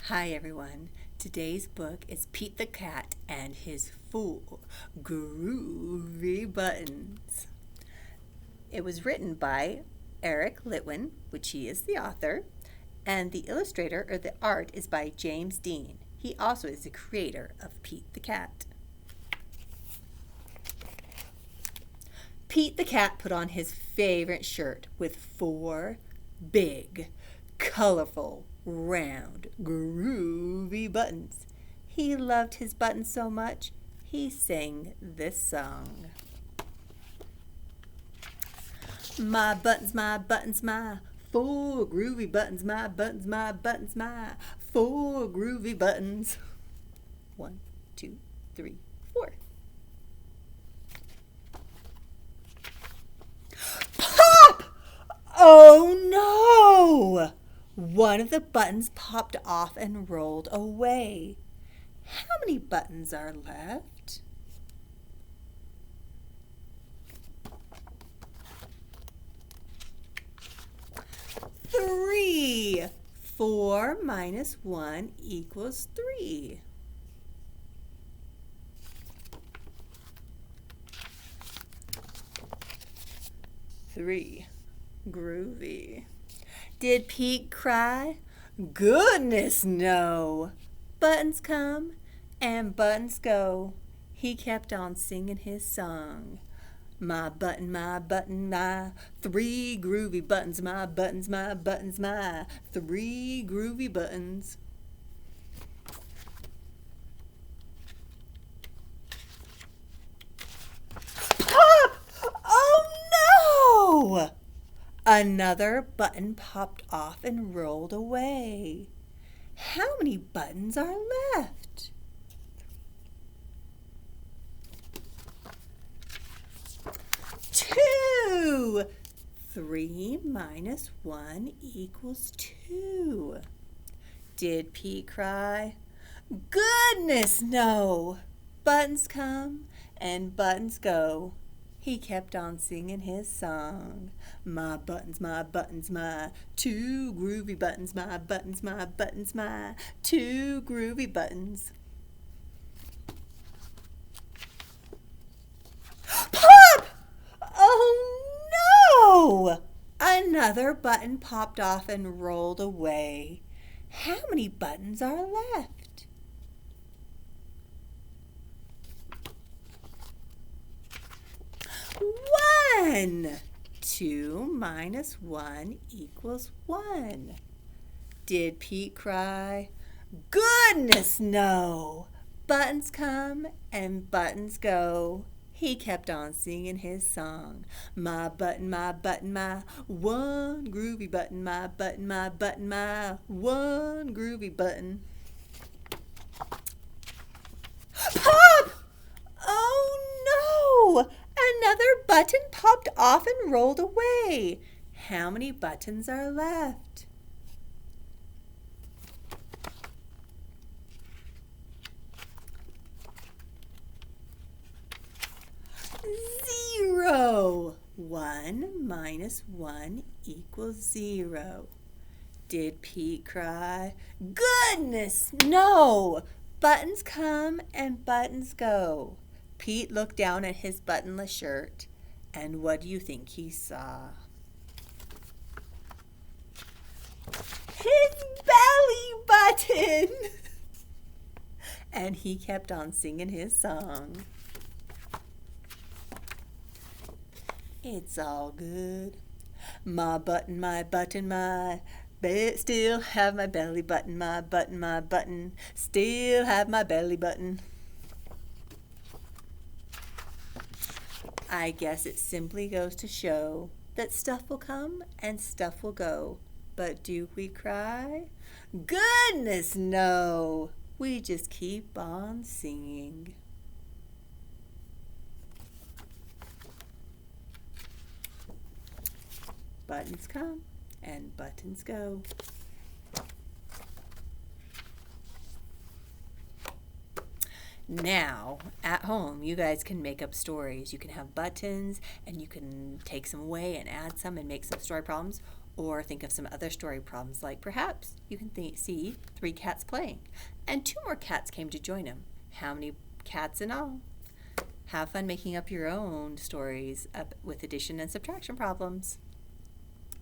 Hi everyone. Today's book is Pete the Cat and His 4 Groovy Buttons. It was written by Eric Litwin, which he is the author, and the illustrator or the art is by James Dean. He also is the creator of Pete the Cat. Pete the Cat put on his favorite shirt with 4 big, colorful, round, groovy buttons. He loved his buttons so much, he sang this song. My buttons, my 4 groovy buttons, my buttons, my 4 groovy buttons. 1, 2, 3, 4. Pop! Oh no! One of the buttons popped off and rolled away. How many buttons are left? 3. 4 minus 1 equals 3. Three. Groovy. Did Pete cry? Goodness, no. Buttons come and buttons go. He kept on singing his song. My 3 groovy buttons, my 3 groovy buttons. Pop! Oh no! Another button popped off and rolled away. How many buttons are left? 2. 3 minus 1 equals 2. Did Pete cry? Goodness, no! Buttons come and buttons go. He kept on singing his song. My 2 groovy buttons, my 2 groovy buttons. Pop! Oh no! Another button popped off and rolled away. How many buttons are left? 1. 2 minus 1 equals 1. Did Pete cry? Goodness, no! Buttons come and buttons go. He kept on singing his song. My 1 groovy button, my 1 groovy button. Pop! Oh no! Another button popped off and rolled away. How many buttons are left? 0. 1 minus 1 equals 0. Did Pete cry? Goodness, no! Buttons come and buttons go. Pete looked down at his buttonless shirt, and what do you think he saw? His belly button! And he kept on singing his song. It's all good. My button, still have my belly button, my button, still have my belly button. I guess it simply goes to show that stuff will come and stuff will go. But do we cry? Goodness, no! We just keep on singing. Buttons come and buttons go. Now, at home, you guys can make up stories. You can have buttons and you can take some away and add some and make some story problems. Or think of some other story problems, like perhaps you can see 3 cats playing, and 2 more cats came to join them. How many cats in all? Have fun making up your own stories with addition and subtraction problems.